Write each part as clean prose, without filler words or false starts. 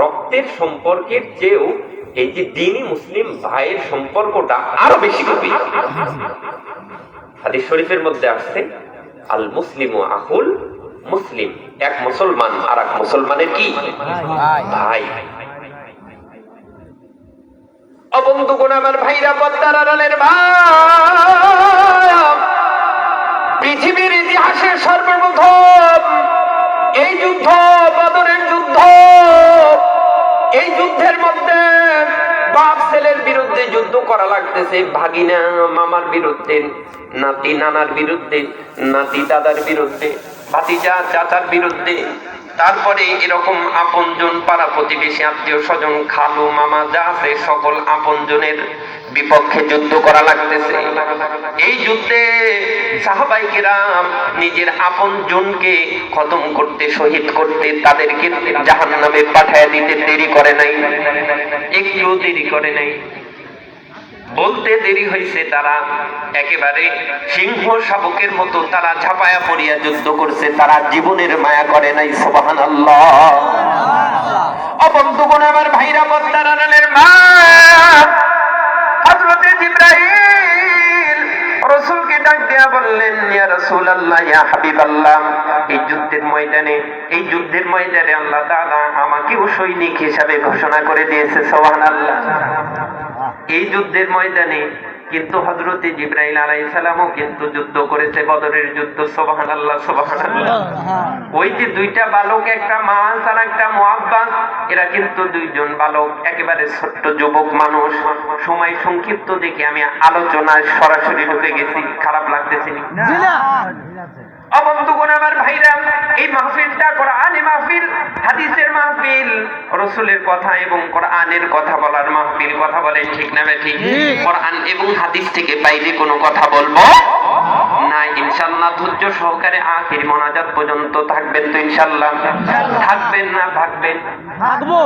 রক্তের সম্পর্কের চেয়েও এই যে দ্বীনি মুসলিম ভাইয়ের সম্পর্কটা আরো বেশি গভীর। হাদিস শরীফের মধ্যে আসছে আল মুসলিমু আহুল মুসলিম, এক মুসলমান আর এক মুসলমানের কি ভাই। বন্ধুগণ আমার ভাইরা, পদ্মার আড়ালের ভাই, পৃথিবীর ইতিহাসে সর্বপ্রথম এই যুদ্ধ, বদরের যুদ্ধ, এই যুদ্ধের মধ্যে বাপ ছেলের বিরুদ্ধে যুদ্ধ করা লাগতেছে, ভাগিনা মামার বিরুদ্ধে, নাতি নানার বিরুদ্ধে, নাতি দাদার বিরুদ্ধে, ভাতিজা চাচার বিরুদ্ধে, তারপরে এরকম আপনজন, পাড়া প্রতিবেশী, আত্মীয় স্বজন, খালু মামা যা আছে সকল আপনজনের বিপক্ষে যুদ্ধ করা লাগতেছে। এই যুদ্ধে সাহাবায়ে কেরাম নিজের আপনজনকে খতম করতে, শহীদ করতে, তাদেরকে জাহান্নামে পাঠায় দিতে দেরি করে নাই, একটু দেরি করে নাই। বলতে দেরি হয়েছে, তারা একেবারে সিংহ শাবকের মতো তারা ঝাঁপায়া পড়িয়া যুদ্ধ করছে, তারা জীবনের মায়া করে নাই। সুবহানাল্লাহ। বন্ধুগণ আমার ভাইরা, পদ্মার আড়ালের মা, হযরতে জিবরাইল রাসূলকে ডাক দিয়া বললেন, ইয়া রাসূলুল্লাহ, ইয়া হাবিবাল্লাহ, এই যুদ্ধের ময়দানে আল্লাহ তাআলা আমাকেও সৈনিক হিসাবে ঘোষণা করে দিয়েছে। সুবহানাল্লাহ। এই যুদ্ধের ময়দানে কিন্তু হযরতে জিবরাইল আলাইহিস সালামও কিন্তু যুদ্ধ করেছে, বদরের যুদ্ধ। সুবহানাল্লাহ, সুবহানাল্লাহ। ওই যে দুইটা বালক, একটা মাআজ আর একটা মুআব্বাস, এরা কিন্তু দুইজন বালক, একেবারে ছোট্ট যুবক মানুষ। সময় সংক্ষিপ্ত দেখে আমি আলোচনায় সরাসরি ঢুকে গেছি, খারাপ লাগতেছে না? বন্ধুগণ আমার ভাইরা, এই মাহফিলটা কোরআনী মাহফিল, হাদিসের মাহফিল, রাসূলের কথা এবং কোরআনের কথা বলার মাহফিল। কথা বলেন ঠিক না ঠিক? কোরআন এবং হাদিস থেকে বাইরে কোনো কথা বলবো না ইনশাআল্লাহ। ধৈর্য সহকারে আখির মোনাজাত পর্যন্ত থাকবেন তো ইনশাআল্লাহ? থাকবেন না ভাগবেন? ভাগবো।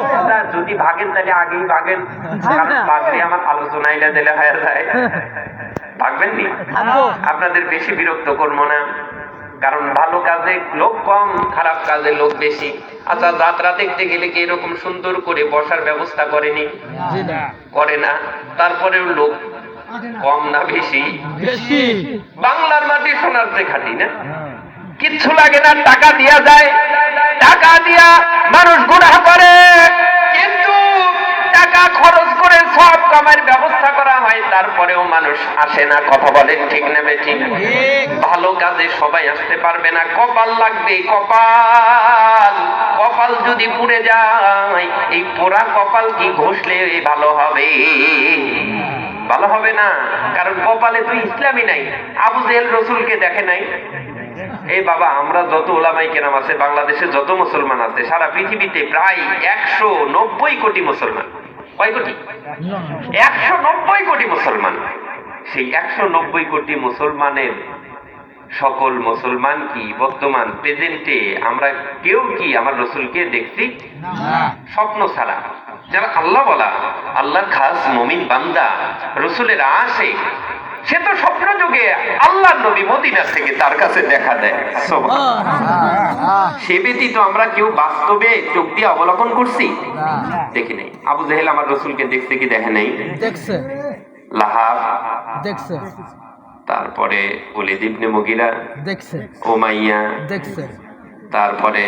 যদি ভাগেন তাহলে আগেই ভাগেন, কারণ ভাগলে আমার আলোচনায় দিলে হয়ে যায়। ভাগবেন নি? আপনাদের বেশি বিরক্ত করবো না, কারণ ভালো কাজে লোক কম, খারাপ কাজে লোক বেশি। আচ্ছা, যাত্রা দেখতে গেলে কি এরকম সুন্দর করে বসার ব্যবস্থা করেনি? করে না। তারপরেও লোক কম না বেশি? বাংলার মাটি সোনার চেয়ে খাঁটি না? কিচ্ছু লাগে না, টাকা দিয়া যায়, টাকা দিয়া মানুষ গুনাহ করে, কিন্তু টাকা খরচ করে সব কামার ব্যবস্থা করা হয়, তারপরেও মানুষ আসে না। কথা বলেন ঠিক না বেঠিক? ভালো কাজে সবাই আসতে পারবে না, কপাল লাগবে। কপাল, কপাল যদি পুড়ে যায়, এই পোড়া কপাল কি ঘষলে ভালো হবে? ভালো হবে না, কারণ কপালে তো ইসলামই নাই। আবু জেহেল রাসূলকে দেখে নাই। এই বাবা, আমরা যত উলামায়ে কেরাম আছে, বাংলাদেশে যত মুসলমান আছে, সারা পৃথিবীতে প্রায় 190 কোটি মুসলমান। কয় কোটি? 190 কোটি মুসলমান। সেই 190 কোটি মুসলমানের সকল মুসলমান কি বর্তমান প্রেজেন্টে আমরা কেউ কি আমার রাসূলকে দেখছি? স্বপ্ন ছাড়া। যারা আল্লাহ বলা, আল্লাহর খাস মুমিন বান্দা, রাসূলের আশিক, সে তো স্বপ্ন যুগে আল্লাহর নবী মদিনা থেকে তার কাছে দেখা দেয়। সে ব্যতীত আমরা কেউ বাস্তবে চোখ দিয়ে অবলোকন করছি? দেখি নাই। আবু জেহেল আমার রাসূলকে দেখছে কি দেখে নাই? দেখছে। লাহাব দেখছে, তারপরে ওলীদ ইবনে মুগীরা দেখছে, উমাইয়া দেখছে, তারপরে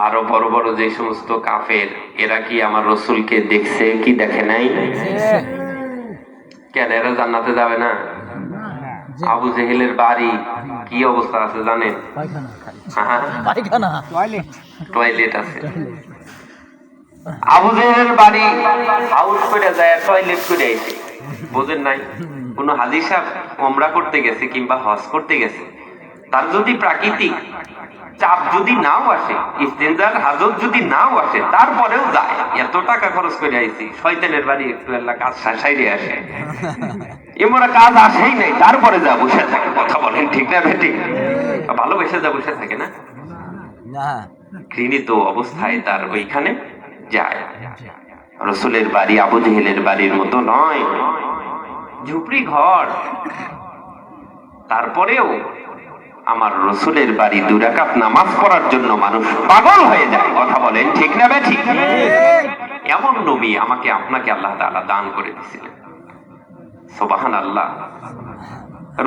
আরো বড় বড় যে সমস্ত কাফের, এরা কি আমার রাসূলকে দেখছে কি দেখে নাই? কেন এরা জান্নাতে যাবে না? আবু জেহেলের বাড়ি কি অবস্থা আছে জানেন? টয়লেট আছে। আবু জেহেলের বাড়ি হাউস করে যায়, টয়লেট করে আইছে। বুঝেন নাই? কোন হাজী সাহেব উমরা করতে গেছে কিংবা হজ করতে গেছে, তার যদি প্রাকৃতিক চাপ যদি নাও আসে, ইস্তেনজার হাজত যদি নাও আসে, তারপরেও যায়। এত টাকা খরচ করে আইছি, শয়তানের বাড়ি একটু আল্লাহ কাজ সাইরে আসে, এমরা কাজ আসেই নাই, তারপরে যা বসে থাকে। কথা বলেন ঠিক না বেঠিক? ভালোবেসে যা বসে থাকে না, ঘৃণিত অবস্থায় তার ওইখানে যায়। রাসূলের বাড়ি আবু জেহেলের বাড়ির মতো নয়, ঝুপড়ি ঘর। তারপরেও আমার রসুলের বাড়ি 2 রাকাত নামাজ পড়ার জন্য মানুষ পাগল হয়ে যায়। কথা বলেন ঠিক না বেঠিক? এমন নবী আমাকে আপনাকে আল্লাহ তাআলা দান করে দিয়েছিলেন। সুবহানাল্লাহ।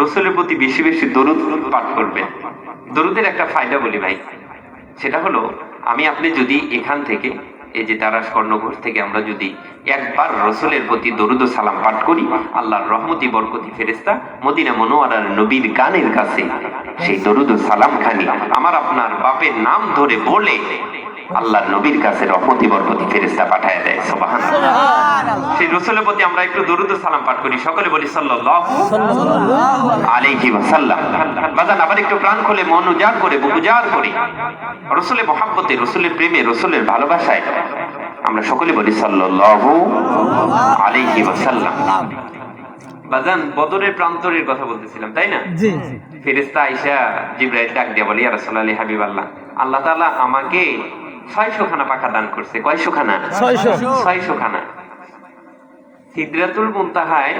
রসুলের প্রতি বেশি বেশি দরুদ পাঠ করবেন। দরুদের একটা ফায়দা বলি ভাই, সেটা হলো আমি আপনি যদি এখান থেকে এই যে তারাস কর্ণঘোষ থেকে আমরা যদি একবার রসুলের প্রতি দরুদ ও সালাম পাঠ করি, আল্লাহর রহমতি বরকতি ফেরেশতা মদিনা মুনওয়ারার নবীর গানের কাছে সেই দরুদ ও সালাম খানি আমার আপনার বাপের নাম ধরে বলে আল্লাহর নবীর কাছে রহমতি বরকতি ফেরেশতা পাঠায় দেয়। সুবহানাল্লাহ। সেই রসুলের প্রতি আমরা একটু দরুদ ও সালাম পাঠ করি, সকলে বলি সাল্লাল্লাহু আলাইহি ওয়াসাল্লাম। বাজান আবার একটু প্রাণ খুলে মন উজাড় করে বুক উজাড় করে রসুলের মহাব্বতে, রসুলের প্রেমে, রসুলের ভালোবাসায় আমরা সকলে বলি সাল্লাল্লাহু আলাইহি ওয়াসাল্লাম। বাজান বদরের প্রান্তরের কথা বলতেছিলাম, তাই না? জি। ফেরেশতা আয়েশা জিবরাইল ডাক দিয়ে বলি, ইয়া রাসূলুল্লাহ হাবিবাল্লাহ, আল্লাহ তাআলা আমাকে 600 খানা পাখা দান করছে। কয়শো খানা? 600 খানা। সিদরাতুল মুনতাহায়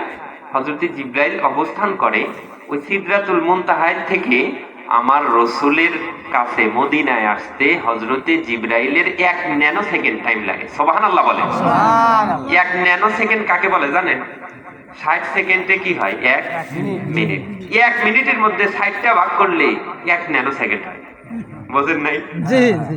হযরত জিবরাইল অবস্থান করে। ওই সিদরাতুল মুনতাহায় থেকে আমার রসুলের কাছে মদিনায় আসতে হযরতে জিবরাইলের 1 ন্যানো সেকেন্ড টাইম লাগে। সুবহানাল্লাহ বলেন। 1 ন্যানো সেকেন্ড কাকে বলে জানেন? 60 সেকেন্ডে কি হয়? 1 মিনিট। 1 মিনিটের মধ্যে 60টা ভাগ করলে 1 ন্যানো সেকেন্ড হয়। বুঝেন নাই? জি জি।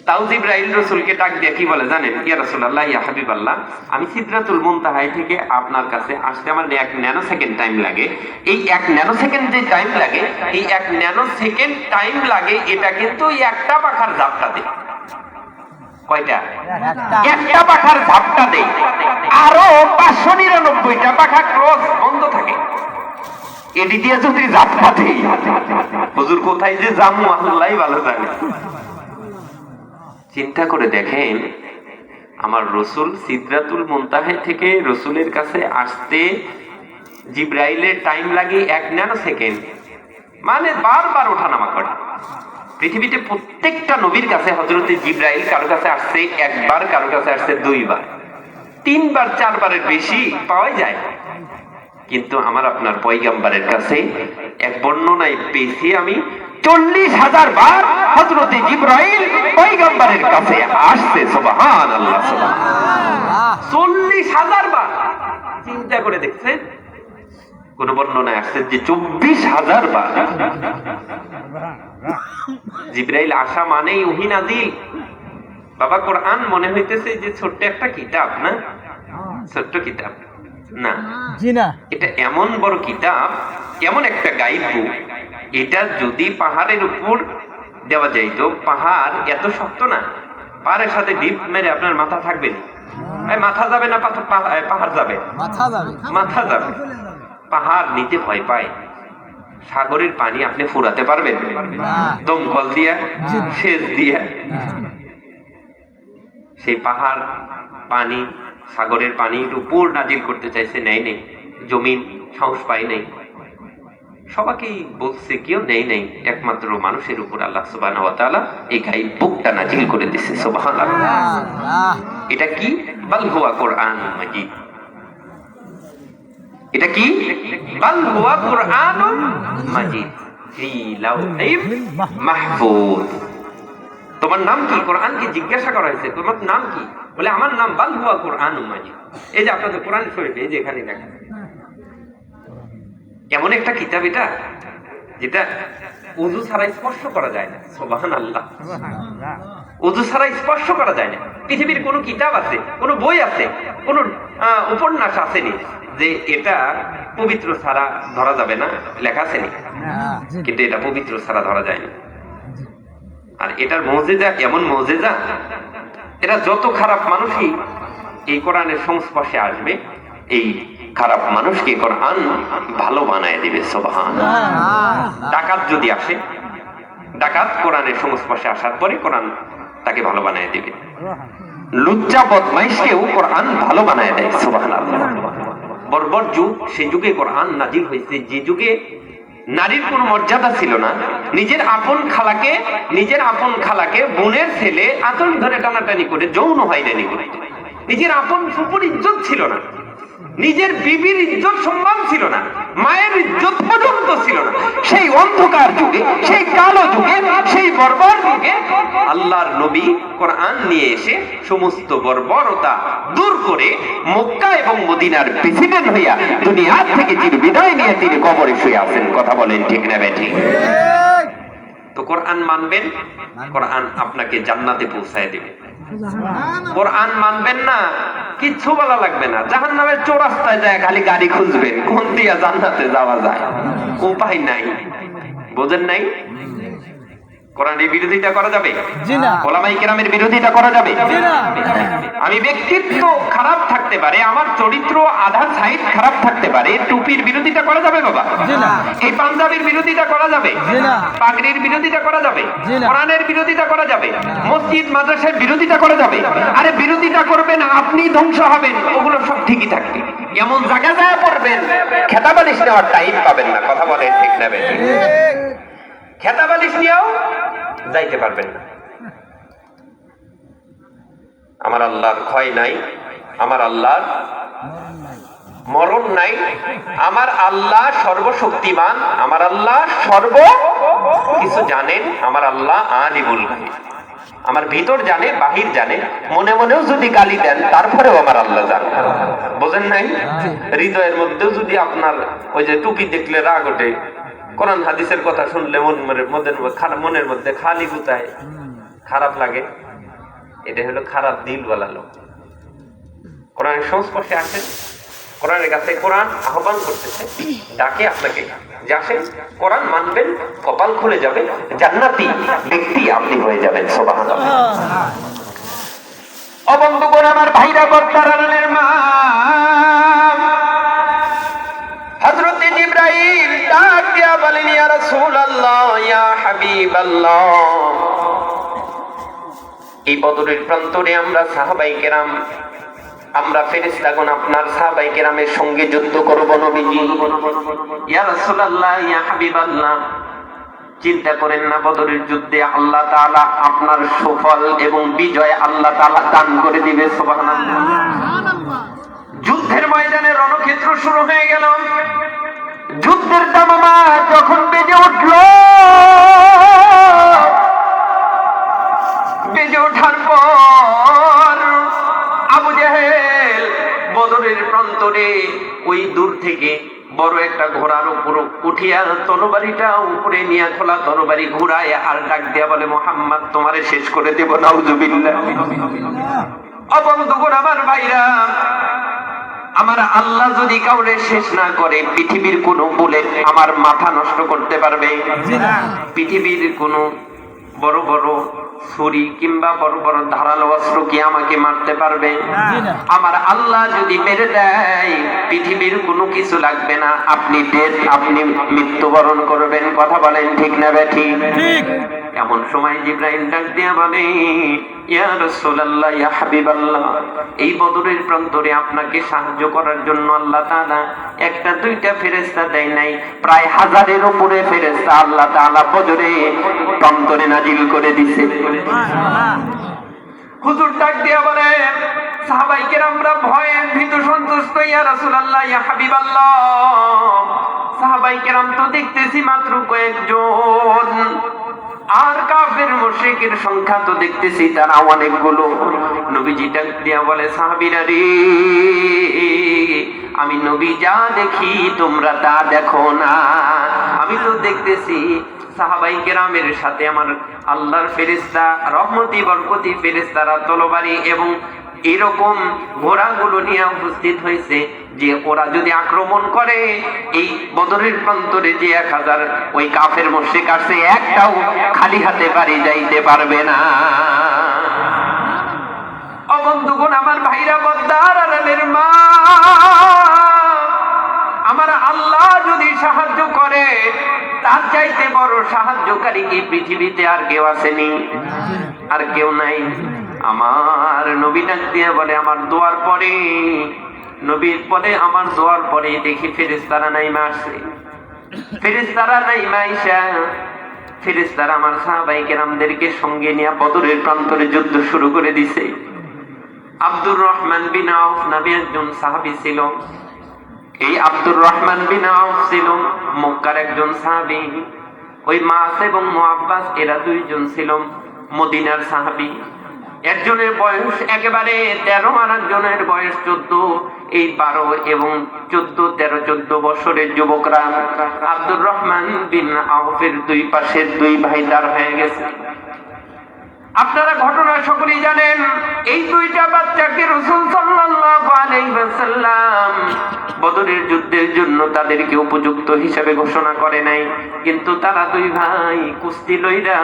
তাও জিবরাইল রাসূলকে ডাক দিয়ে কি বলে জানেন? ইয়া রাসূলুল্লাহ, ইয়া হাবিবাল্লাহ, আমি সিদরাতুল মুনতাহায় থেকে আপনার কাছে আসতে আমার 1 ন্যানো সেকেন্ড টাইম লাগে। এই 1 ন্যানো সেকেন্ড যে টাইম লাগে, এই 1 ন্যানো সেকেন্ড টাইম লাগে, এটা কিন্তু একটা পাখার ঝাপটা দেয়। কয়টা? একটা পাখার ঝাপটা দেয়। আরো 599টা পাখা ক্লোজ বন্ধ থাকে। এটি দিয়ে যদি ঝাপটা দেয়, হুজুর কোথায় যে জামু আল্লাহই ভালো জানে। চিন্তা করে দেখেন, আমার রসুল সিদরাতুল মুনতাহা থেকে রসুলের কাছে আসতে জিবরাইলের টাইম লাগে 1 ন্যানো সেকেন্ড, মানে বারবার ওঠানামা করে। পৃথিবীতে প্রত্যেকটা নবীর কাছে হযরতে জিবরাইল কারো কাছে আসছে 1 বার, কারো কাছে আসছে 2 বার, 3 বার, 4 বারের বেশি পাওয়া যায়। কিন্তু আমার আপনার পয়গম্বরের কাছে এক বর্ণনায় পেয়েছি আমি 40,000 বার হযরতে জিবরাইল পয়গম্বরের কাছে আসছে। সুবহানাল্লাহ, সুবহানাল্লাহ। 40,000 বার। চিন্তা করে দেখছেন, কোন বর্ণনায় আসছে যে 24,000 বার। জিবরাইল আসা মানেই ওহী নাযিল। বাবা, কোরআন মনে হইতেছে যে ছোট্ট একটা কিতাব, না? ছোট্ট কিতাব না, জি না, এটা এমন বড় কিতাব, এমন একটা গাইড বুক। এটা যদি পাহাড়ের উপর দেওয়া যাইত, পাহাড় এত শক্ত না, পাহাড়ের সাথে ডিপ মেরে আপনার মাথা থাকবে না। মাথা যাবে না, পাহাড় যাবে, মাথা যাবে। পাহাড় নিতে ভয় পায়। সাগরের পানি আপনি ফুরাতে পারবেন? দমকল দিয়া, সেচ দিয়া। সেই পাহাড় পানি, সাগরের পানির উপর নাজিল করতে চাইছে, নেই নেই, জমিন সাহস পায় নাই। সবাইকেই বলছে কেউ নেই নেই, একমাত্র মানুষের উপর আল্লাহ সুবহানাহু ওয়া তাআলা এই গাইড বুকটা নাজিল করে দিয়েছে। সুবহানাল্লাহ। এটা কি? বাল হুয়া কুরআনুম মাজিদ। এটা কি? বাল হুয়া কুরআনুম মাজিদ ফি লাওহিম মাহফুজ। তোমার নাম কি? কোরআনকে জিজ্ঞাসা করা হয়েছে, তোমার নাম কি? বলে আমার নাম বাল হুয়া কুরআনুম মাজিদ। এই যে আপনাদের কোরআন শরীফে, এই যে এখানে দেখেন, এমন একটা কিতাব এটা যেটা ওযু ছাড়া স্পর্শ করা যায় না। সুবহানাল্লাহ। ওযু ছাড়া স্পর্শ করা যায় না। পৃথিবীর কোন কিতাব আছে, কোন বই আছে, কোন উপন্যাস আসেনি যে এটা পবিত্র ছাড়া ধরা যাবে না, লেখা আসেনি। কিন্তু এটা পবিত্র ছাড়া ধরা যায় না। আর এটার মুজিজা এমন মুজিজা, এটা যত খারাপ মানুষই এই কোরআনের সংস্পর্শে আসবে, এই খারাপ মানুষকে কোরআন ভালো বানায় দিবে। সুবহানাল্লাহ। ডাকাত যদি আসে, ডাকাত কোরআনের সংস্পর্শে আসার পরে কোরআন তাকে ভালো বানায় দিবে। লুচ্চা বদমাইশকেও কোরআন ভালো বানায় দেয়। সুবহানাল্লাহ। বর্বর যুগ, সেই যুগে কোরআন নাজিল হয়েছে, যে যুগে নারীর কোনো মর্যাদা ছিল না। নিজের আপন খালাকে বোনের ছেলে আঁচল ধরে টানাটানি করে যৌন হয়রানি করে। নিজের আপন ফুপুর ইজ্জত ছিল না। নিজের বিবির ইজ্জত সম্মান ছিল না, মায়ের ইজ্জত পর্যন্ত ছিল না। সেই অন্ধকার যুগে, সেই কালো যুগে, সেই বর্বর যুগে আল্লাহর নবী কোরআন নিয়ে এসে সমস্ত বর্বরতা দূর করে মক্কা এবং মদিনার প্রেসিডেন্ট হইয়া দুনিয়া থেকে চির বিদায় নিয়ে তিনি কবরে শুয়ে আছেন। কথা বলেন ঠিক না বেঠিক? তো কোরআন মানবেন, কোরআন আপনাকে জান্নাতে পৌঁছায় দেবে। কোরআন মানবেন না, কিচ্ছু বলা লাগবে না। জাহান্নামের চৌরাস্তায় যায় খালি গাড়ি খুঁজবেন কোন দিয়া জান্নাতে যাওয়া যায়, উপায় নাই। বোঝেন নাই? কোরআনের বিরোধিতা করা যাবে? ওলামায়ে কেরামের বিরোধিতা করা যাবে? আমি ব্যক্তিত্ব খারাপ থাকতে পারে, আমার চরিত্র আধা সাইড খারাপ থাকতে পারে, টুপির বিরোধিতা করা যাবে বাবা? এই পাঞ্জাবির বিরোধিতা করা যাবে? পাগড়ির বিরোধিতা করা যাবে? কোরআনের বিরোধিতা করা যাবে? মসজিদ মাদ্রাসার বিরোধিতা করা যাবে? আরে বিরোধিতা করবেন, আপনি ধ্বংস হবেন। ওগুলো সব ঠিকই থাকবে, এমন জায়গায় যায় পড়বেন খেতাবালিশ নেওয়ার টাইম পাবেন না। কথা বলেন ঠিক না বেঠিক? খেতাবালিশ নিয়েও যাইতে পারবেন না। আমার আল্লাহর ক্ষয় নাই, আমার আল্লাহর মরণ নাই, আমার আল্লাহ সর্বশক্তিমান, আমার আল্লাহ সর্ব কিছু জানেন, আমার আল্লাহ আলিমুল গায়ব। আমার ভিতর জানে, বাহির জানে, মনে মনেও যদি গালি দেন তারপরেও আমার আল্লাহ জানে। বোঝেন নাই? হৃদয়ের মধ্যেও যদি আপনার ওই যে টুপি দেখলে রাগ ওঠে, কোরআন হাদিসের কথা শুনলে মনের মধ্যে খালি গুতায়, খারাপ লাগে, এটা হলো খারাপ দিলওয়ালা লোক। কোরআনের সংস্পর্শে আসেন, কোরআনের কাছে কোরআন আহ্বান করতেছে, ডাকে আপনাকে যে আসেন কোরআন মানবেন, কপাল খুলে যাবে, জান্নাতি ব্যক্তি আপনি হয়ে যাবেন। সুবহানাল্লাহ। ও বন্ধুগণ, আমার ভাইরা, বর্তারানের মা হযরত জিবরাইল ডাক দিয়া বলেন, ইয়া রাসূলুল্লাহ, ইয়া হাবিবাল্লাহ, এই বদরের প্রান্তরে আমরা সাহাবায়ে কেরাম, আমরা ফেরেশতাগণ আপনার সাহাবায়ে কেরামের সঙ্গে যুদ্ধ করব নবীজি। ইয়া রাসূলুল্লাহ, ইয়া হাবিবাল্লাহ, চিন্তা করেন না, বদরের যুদ্ধে আল্লাহ তাআলা আপনার সুফল এবং বিজয় আল্লাহ তাআলা দান করে দিবে। সুবহানাল্লাহ। যুদ্ধের ময়দানে রণক্ষেত্র শুরু হয়ে গেল। যুদ্ধের দামামা যখন বেজে উঠল, বেজে ওঠার পর আবু জেহেল বদরের প্রান্তরে ওই দূর থেকে বড় একটা ঘোড়ার উপর উঠিয়া তরবারিটা উপরে নিয়ে খোলা তরবারি ঘুরায় আর ডাক দিয়া বলে, মুহাম্মদ তোমারে শেষ করে দেব। নাউজুবিল্লাহ। বন্ধুগণ, আমার ভাইরা, আমার আল্লাহ যদি কাউরে শেষ না করে, পৃথিবীর কোন বুলেট আমার মাথা নষ্ট করতে পারবে? পৃথিবীর কোন বড় বড় ছুরি কিংবা বড় বড় ধারালো অস্ত্র কি আমাকে মারতে পারবে? আমার আল্লাহ যদি মেরে দেয়, পৃথিবীর কোনো কিছু লাগবে না, আপনি আপনি মৃত্যুবরণ করবেন। কথা বলেন ঠিক না বেঠিক? এমন সময় জিবরাইল ডাক দিয়া বলে, ইয়া রাসূলুল্লাহ, ইয়া হাবিবাল্লাহ, এই বদরের প্রান্তরে আপনাকে সাহায্য করার জন্য আল্লাহ তাআলা একটা দুইটা ফেরেশতা দেয় নাই, প্রায় 1000-এর উপরে ফেরেশতা আল্লাহ তাআলা বদরে প্রান্তরে নাজিল করে দিয়েছে। হুজুর ডাক দিয়া বলে, সাহাবায়ে কেরামরা ভয়ে ভীত সন্তুষ্ট, ইয়া রাসূলুল্লাহ, ইয়া হাবিবাল্লাহ, সাহাবায়ে কেরাম তো দেখতেছি মাত্র কয়েকজন, আর কাফের মুশরিকের সংখ্যা তো দেখতেছি তারা অনেকগুলো। নবীজি ডাক দিয়া বলে, সাহাবীরা রে, আমি নবী যা দেখি তোমরা তা দেখো না। আমি তো দেখতেছি সাহাবায়ে কেরামের সাথে আমার আল্লাহর ফেরেশতা, রহমতি বরকতি ফেরেশতারা তরবারি এবং এরকম ঘোড়াগুলো নিয়ে উপস্থিত হয়েছে যে ওরা যদি আক্রমণ করে, এই বদরের প্রান্তরে যে 1000 ওই কাফের মুশরিক আছে, একটাও খালি হাতে বাড়ি যাইতে পারবে না। ও বন্ধুগণ, আমার ভাইরা, বদ্দার আলের মা, আমার আল্লাহ যদি সাহায্য করে, তার চাইতে বড় সাহায্যকারী কি পৃথিবীতে আর কেউ আসেনি? আর কেউ নাই। আমার নবী ডাক দিয়ে বলে, আমার দোয়ার পরে, নবীর বলে, আমার দোয়ার পরে দেখি ফেরেশতারা নাইমা আসে। ফেরেশতারা নাইমা আইসা, ফেরেশতারা আমার সাহাবায়ে কেরামদেরকে সঙ্গে নিয়ে বদরের প্রান্তরে যুদ্ধ শুরু করে দিছে। আব্দুর রহমান বিন আউফ নামে একজন সাহাবী ছিল। এই আব্দুর রহমান বিন আউফ ছিল মক্কার একজন সাহাবী। ওই মাস এবং মুআব্বাস এরা দুইজন ছিল মদিনার সাহাবী। একজনের বয়স একেবারে 13 আর একজনের বয়স 14। এই 12 এবং 14 বছরের যুবকরা আব্দুর রহমান বিন আউফের দুই পাশের দুই ভাই দাঁড় হয়ে গেছে। আপনারা ঘটনা সকলেই জানেন। এই দুইটা বাচ্চাকে রাসূল সাল্লাল্লাহু আলাইহি ওয়াসাল্লাম বদরের যুদ্ধের জন্য তাদেরকে উপযুক্ত হিসেবে ঘোষণা করে নাই, কিন্তু তারা দুই ভাই কুস্তি লইরা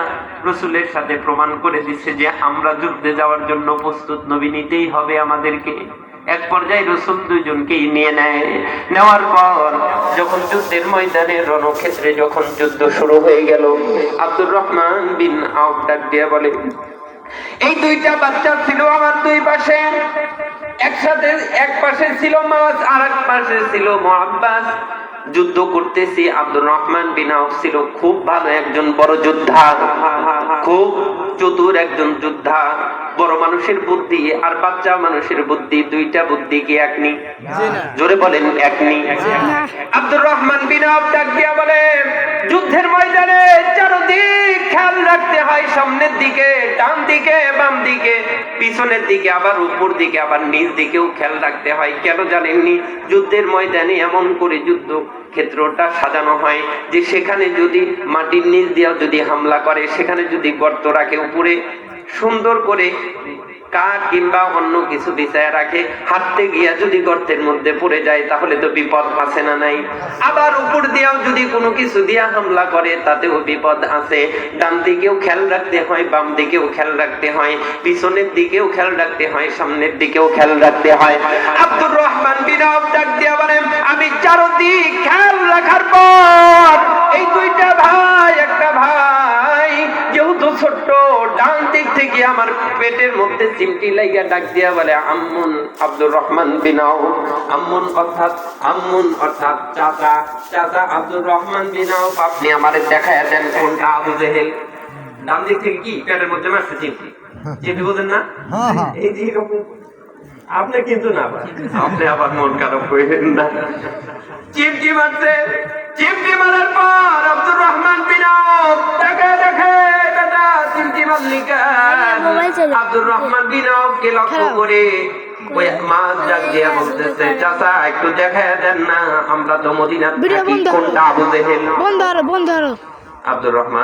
রাসূলের সাথে প্রমাণ করে দিচ্ছে যে আমরা যুদ্ধে যাওয়ার জন্য প্রস্তুত, নবী নিতেই হবে আমাদেরকে। এক পর্যায়ে রাসূল দুইজনকেই নিয়ে নেয়। নেওয়ার পর যখন যুদ্ধের ময়দানে রণক্ষেত্রে যখন যুদ্ধ শুরু হয়ে গেল, আব্দুর রহমান বিন আউফ ডাক দিয়ে বলে, এই দুইটা বাচ্চা ছিল আমার দুই পাশে, একসাথে এক পাশে ছিল মাস আর এক পাশে ছিল মুআব্বাস। যুদ্ধ করতেছি। আব্দুর রহমান বিন আউফ ছিল খুব ভালো একজন বড় যোদ্ধা, খুব চতুর একজন যোদ্ধা। বড় মানুষের বুদ্ধি আর বাচ্চা মানুষের বুদ্ধি, দুইটা বুদ্ধি কি এক নি? জোরে বলেন, এক নি? আব্দুর রহমান বিন আউফ ডাক দিয়া বলে, যুদ্ধের ময়দানে চারদিক খেয়াল রাখতে হয়, সামনের দিকে, ডান দিকে, বাম দিকে, পিছনের দিকে, আবার উপর দিকে, আবার নিচ দিকেও খেয়াল রাখতে হয়। কেন জানেননি? যুদ্ধের ময়দানে এমন করে যুদ্ধ ক্ষেত্রটা সাজানো হয় যে সেখানে যদি মাটির নিচ দিয়ে যদি হামলা করে, সেখানে যদি গর্ত রাখে, উপরে সুন্দর করে কাঠ কিংবা অন্য কিছু বিছায়া রাখে, হাঁটতে গিয়া যদি গর্তের মধ্যে পড়ে যায় তাহলে তো বিপদ আছে না নাই? আবার উপর দিয়েও যদি কোনো কিছু দিয়া হামলা করে তাতেও বিপদ আছে। ডান দিকেও খেয়াল রাখতে হয়, বাম দিকেও খেয়াল রাখতে হয়, পিছনের দিকেও খেয়াল রাখতে হয়, সামনের দিকেও খেয়াল রাখতে হয়। আব্দুর রহমান বিন আউফ ডাক দিয়া বলেন, আমি চারদিক খেয়াল রাখার পর এই দুইটা ভাই, একটা ভাই যেহেতু ছোট্ট, ডান দিক থেকে আমার পেটের মধ্যে চিমটি লাগিয়া ডাক দিয়া বলে, আম্মুন। আব্দুর রহমান বিন আউফ, আম্মুন অর্থাৎ চাচা। চাচা আব্দুর রহমান বিন আউফ, আপনি আমারে দেখায়া দেন কোনটা আবু জেহেল। ডান দিক থেকে কি পেটের মধ্যে মারছে চিমটি, চিমটি বোঝেন না? এই যে আপনি কিন্তু না, আপনি আবার মন খারাপ করেন না। চিমটি মারছে, চিমটি মারার পর আব্দুর রহমান বিন আউফ দেখে দাদা চিমটি মারলি কেন? আব্দুর রহমান বিন আউফকে লক্ষ্য করে ওই মাছ ডাক দিয়া বলতেছে, চাচা একটু দেখায় দেন না, আমরা তো মদিনা থাকি, কোনটা আবু জেহেল? বন্ধ। আব্দুর রহমান